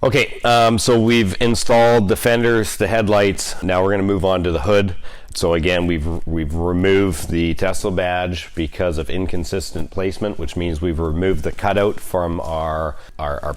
Okay, so we've installed the fenders, the headlights. Now we're going to move on to the hood. So again, we've removed the Tesla badge because of inconsistent placement, which means we've removed the cutout from our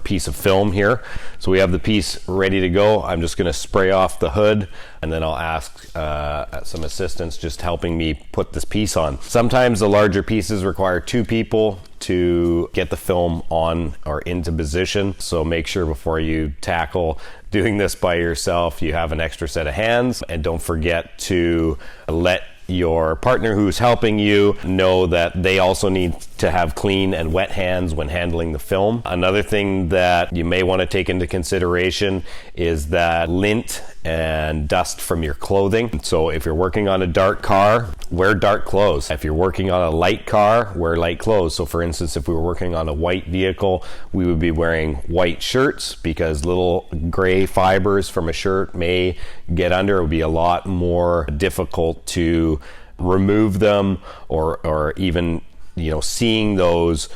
piece of film here. So we have the piece ready to go. I'm just going to spray off the hood, and then I'll ask some assistance just helping me put this piece on. Sometimes the larger pieces require two people to get the film on or into position. So make sure before you tackle doing this by yourself, you have an extra set of hands, and don't forget to let your partner who's helping you know that they also need to have clean and wet hands when handling the film. Another thing that you may want to take into consideration is that lint and dust from your clothing. So if you're working on a dark car, wear dark clothes. If you're working on a light car, wear light clothes. So for instance, if we were working on a white vehicle, we would be wearing white shirts because little gray fibers from a shirt may get under. It would be a lot more difficult to remove them, or even seeing those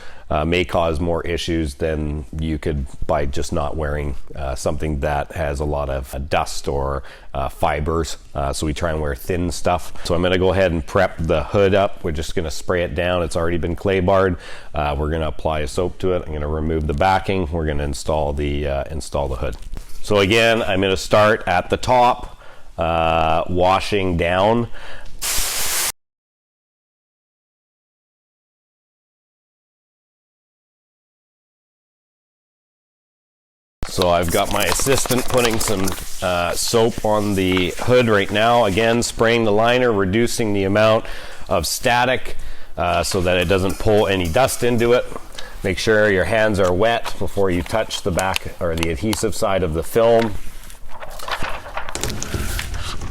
may cause more issues than you could by just not wearing something that has a lot of dust or fibers. So we try and wear thin stuff. So I'm going to go ahead and prep the hood up. We're just going to spray it down. It's already been clay barred. We're going to apply a soap to it. I'm going to remove the backing. We're going to install the hood. So again, I'm going to start at the top, washing down. So I've got my assistant putting some soap on the hood right now. Again, spraying the liner, reducing the amount of static so that it doesn't pull any dust into it. Make sure your hands are wet before you touch the back or the adhesive side of the film.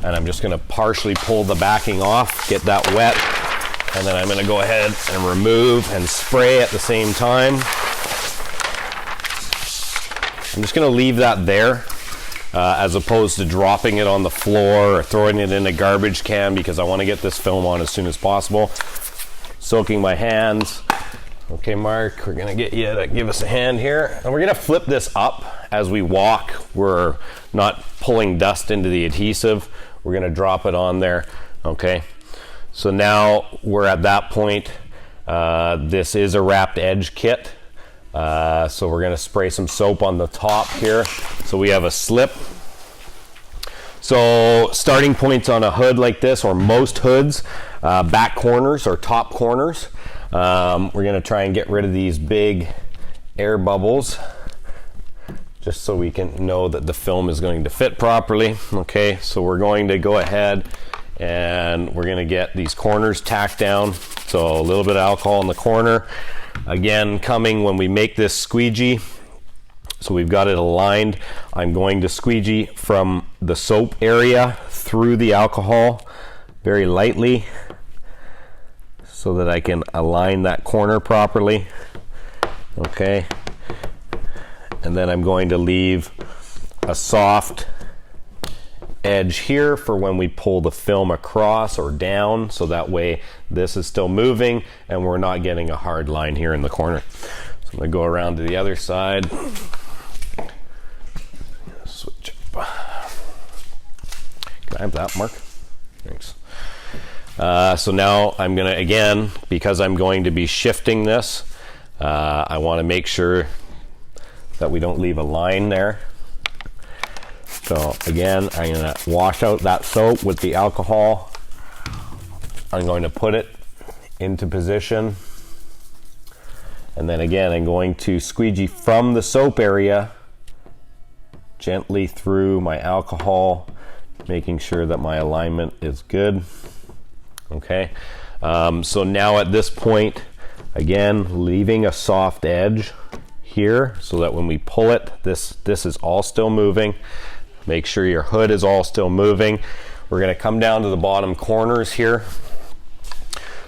And I'm just going to partially pull the backing off, get that wet, and then I'm going to go ahead and remove and spray at the same time. I'm just going to leave that there as opposed to dropping it on the floor or throwing it in a garbage can, because I want to get this film on as soon as possible. Soaking my hands. Okay, Mark, we're going to get you to give us a hand here. And we're going to flip this up as we walk. We're not pulling dust into the adhesive. We're going to drop it on there. Okay, so now we're at that point. This is a wrapped edge kit. So we're going to spray some soap on the top here so we have a slip. So starting points on a hood like this, or most hoods, back corners or top corners. We're going to try and get rid of these big air bubbles just so we can know that the film is going to fit properly. Okay, so we're going to go ahead and we're going to get these corners tacked down. So a little bit of alcohol in the corner. Again, coming when we make this squeegee, so we've got it aligned. I'm going to squeegee from the soap area through the alcohol very lightly so that I can align that corner properly. Okay, and then I'm going to leave a soft edge here for when we pull the film across or down, so that way this is still moving and we're not getting a hard line here in the corner. So I'm going to go around to the other side. Switch up. Can I have that, Mark? Thanks. So now I'm going to, again, because I'm going to be shifting this, I want to make sure that we don't leave a line there. So again, I'm going to wash out that soap with the alcohol. I'm going to put it into position. And then again, I'm going to squeegee from the soap area gently through my alcohol, making sure that my alignment is good. Okay, so now at this point, again, leaving a soft edge here so that when we pull it, this is all still moving. Make sure your hood is all still moving. We're going to come down to the bottom corners here.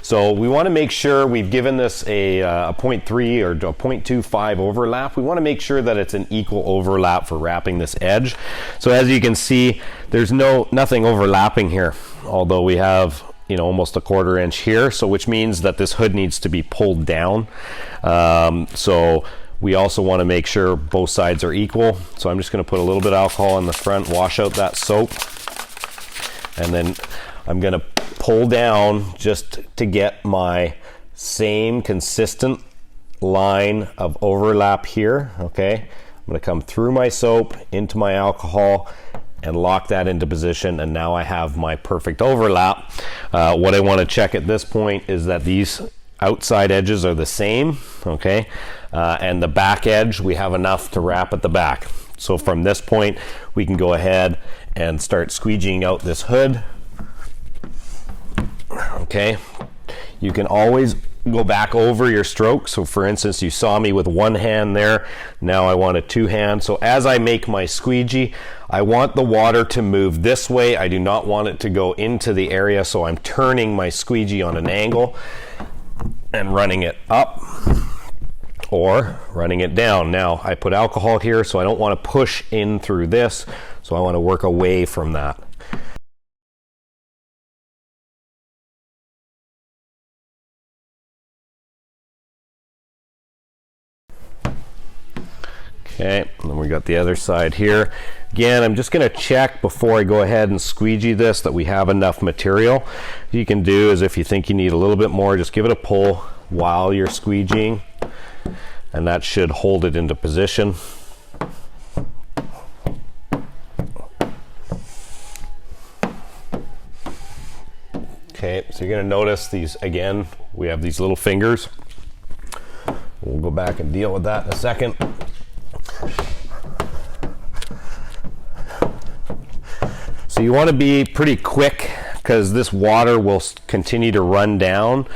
So we want to make sure we've given this a 0.3 or a 0.25 overlap. We want to make sure that it's an equal overlap for wrapping this edge. So as you can see, there's nothing overlapping here, although we have almost a 1/4 inch here. So which means that this hood needs to be pulled down. So we also want to make sure both sides are equal. So I'm just going to put a little bit of alcohol in the front, wash out that soap, and then I'm going to pull down just to get my same consistent line of overlap here. Okay, I'm going to come through my soap into my alcohol and lock that into position, and now I have my perfect overlap. What I want to check at this point is that these outside edges are the same, okay, and the back edge, we have enough to wrap at the back. So from this point we can go ahead and start squeegeeing out this hood. Okay, you can always go back over your stroke. So for instance, you saw me with one hand there, now I want a two hand. So as I make my squeegee, I want the water to move this way. I do not want it to go into the area, so I'm turning my squeegee on an angle and running it up or running it down. Now I put alcohol here, so I don't want to push in through this, so I want to work away from that. Okay, and then we got the other side here. Again, I'm just going to check before I go ahead and squeegee this that we have enough material. What you can do is, if you think you need a little bit more, just give it a pull while you're squeegeeing, and that should hold it into position. Okay, so you're going to notice these, again, we have these little fingers. We'll go back and deal with that in a second. So you want to be pretty quick, because this water will continue to run down,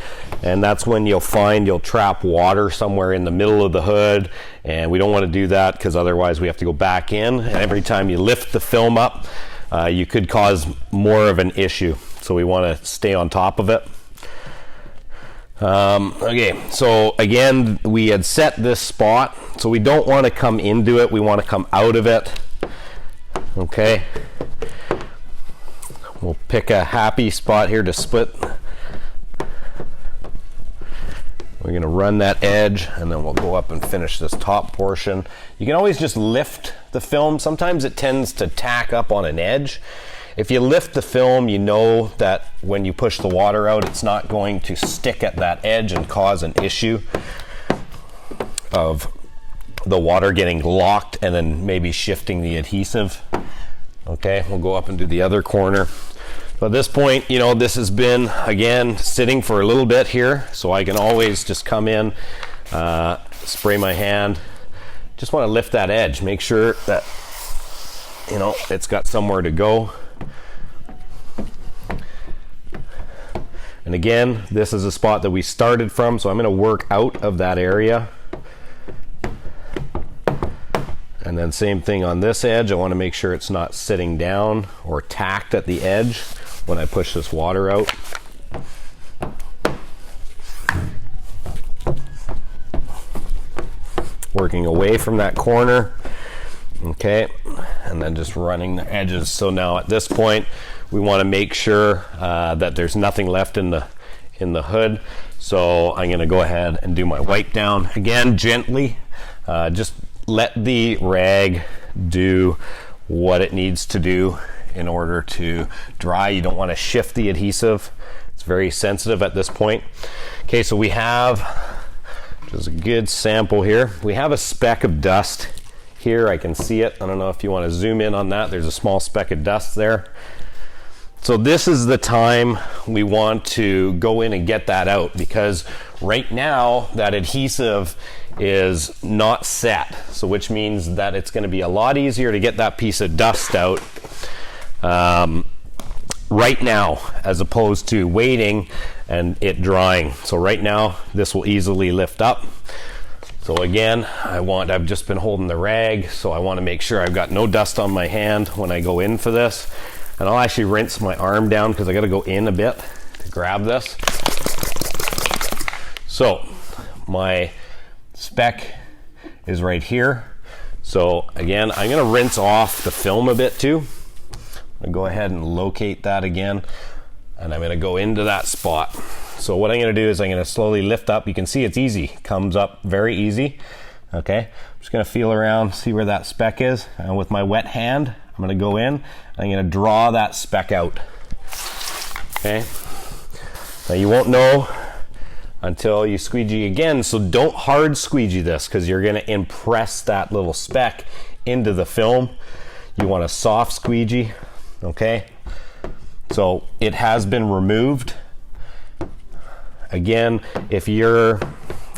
and that's when you'll find you'll trap water somewhere in the middle of the hood, and we don't want to do that, because otherwise we have to go back in, and every time you lift the film up, you could cause more of an issue. So we want to stay on top of it. Okay, so again, we had set this spot, so we don't want to come into it, we want to come out of it. Okay, we'll pick a happy spot here to split. We're going to run that edge, and then we'll go up and finish this top portion. You can always just lift the film. Sometimes it tends to tack up on an edge. If you lift the film, you know that when you push the water out, it's not going to stick at that edge and cause an issue of the water getting locked and then maybe shifting the adhesive. Okay, we'll go up and do the other corner. So at this point, you know, this has been, again, sitting for a little bit here, so I can always just come in, spray my hand. Just want to lift that edge, make sure that, you know, it's got somewhere to go. And again, this is a spot that we started from, so I'm going to work out of that area. And then same thing on this edge. I want to make sure it's not sitting down or tacked at the edge when I push this water out. Working away from that corner. Okay, and then just running the edges. So now at this point, we want to make sure that there's nothing left in the hood. So I'm going to go ahead and do my wipe down again gently. Just let the rag do what it needs to do in order to dry. You don't want to shift the adhesive. It's very sensitive at this point. Okay, so we have just a good sample here. We have a speck of dust here. I can see it. I don't know if you want to zoom in on that. There's a small speck of dust there. So this is the time we want to go in and get that out, because right now that adhesive is not set, so which means that it's going to be a lot easier to get that piece of dust out right now, as opposed to waiting and it drying. So right now this will easily lift up. So again, I've just been holding the rag, so I want to make sure I've got no dust on my hand when I go in for this. And I'll actually rinse my arm down because I got to go in a bit to grab this. So my speck is right here. So again, I'm going to rinse off the film a bit too. I'm going to go ahead and locate that again, and I'm going to go into that spot. So what I'm going to do is I'm going to slowly lift up. You can see it's easy, comes up very easy. Okay, I'm just gonna feel around, see where that speck is, and with my wet hand, I'm gonna go in, I'm gonna draw that speck out. Okay, now you won't know until you squeegee again, so don't hard squeegee this because you're gonna impress that little speck into the film. You want a soft squeegee, okay? So it has been removed. Again, if you're,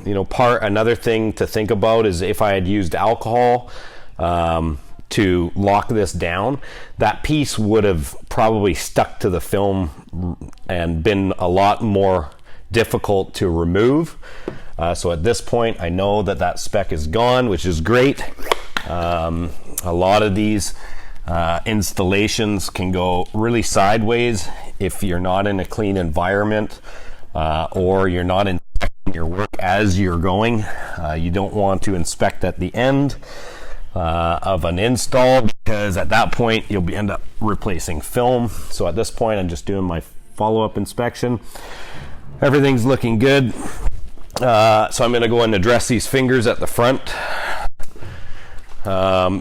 another thing to think about is if I had used alcohol to lock this down, that piece would have probably stuck to the film and been a lot more difficult to remove. So at this point, I know that that speck is gone, which is great. A lot of these installations can go really sideways if you're not in a clean environment or you're not inspecting your work as you're going. You don't want to inspect at the end of an install because at that point you'll end up replacing film. So at this point I'm just doing my follow-up inspection. Everything's looking good. So I'm going to go and address these fingers at the front.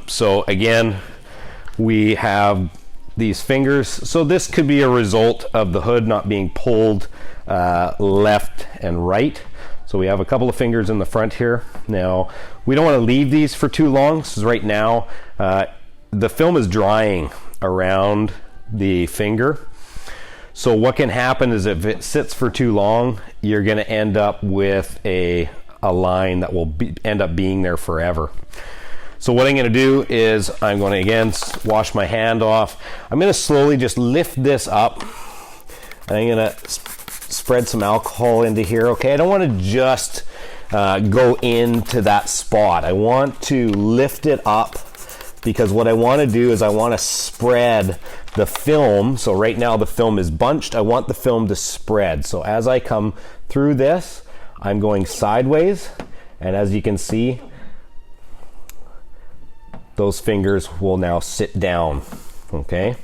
So again, we have these fingers. So this could be a result of the hood not being pulled left and right. So we have a couple of fingers in the front here. Now, we don't want to leave these for too long, because right now the film is drying around the finger. So what can happen is if it sits for too long, you're going to end up with a line that will end up being there forever. So what I'm going to do is I'm going to again wash my hand off. I'm going to slowly just lift this up. I'm going to spread some alcohol into here. Okay, I don't want to just go into that spot. I want to lift it up because what I want to do is I want to spread the film. So right now the film is bunched. I want the film to spread. So as I come through this, I'm going sideways, and as you can see, those fingers will now sit down. Okay,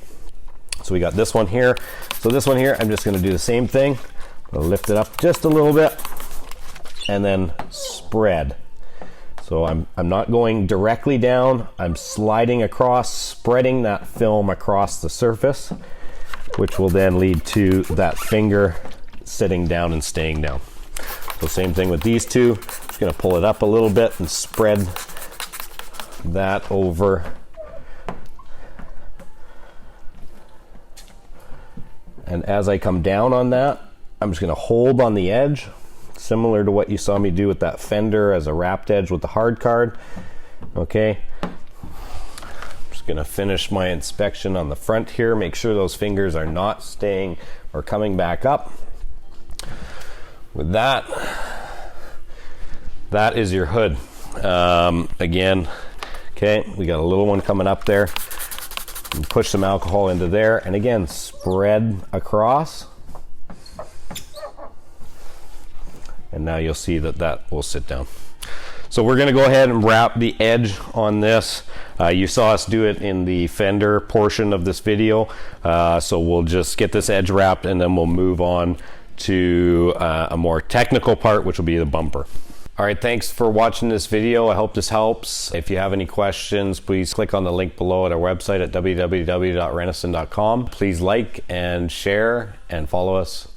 so we got this one here. So this one here, I'm just going to do the same thing. I'll lift it up just a little bit and then spread. So I'm not going directly down, I'm sliding across, spreading that film across the surface, which will then lead to that finger sitting down and staying down. So same thing with these two. Just going to pull it up a little bit and spread that over. And as I come down on that, I'm just going to hold on the edge, similar to what you saw me do with that fender as a wrapped edge with the hard card. Okay, I'm just going to finish my inspection on the front here, make sure those fingers are not staying or coming back up. With that, that is your hood. Again, okay, we got a little one coming up there. Push some alcohol into there, and again, spread across. And now you'll see that that will sit down. So we're going to go ahead and wrap the edge on this. You saw us do it in the fender portion of this video. So we'll just get this edge wrapped and then we'll move on to a more technical part, which will be the bumper. All right, thanks for watching this video. I hope this helps. If you have any questions, please click on the link below at our website at www.renoson.com. Please like and share and follow us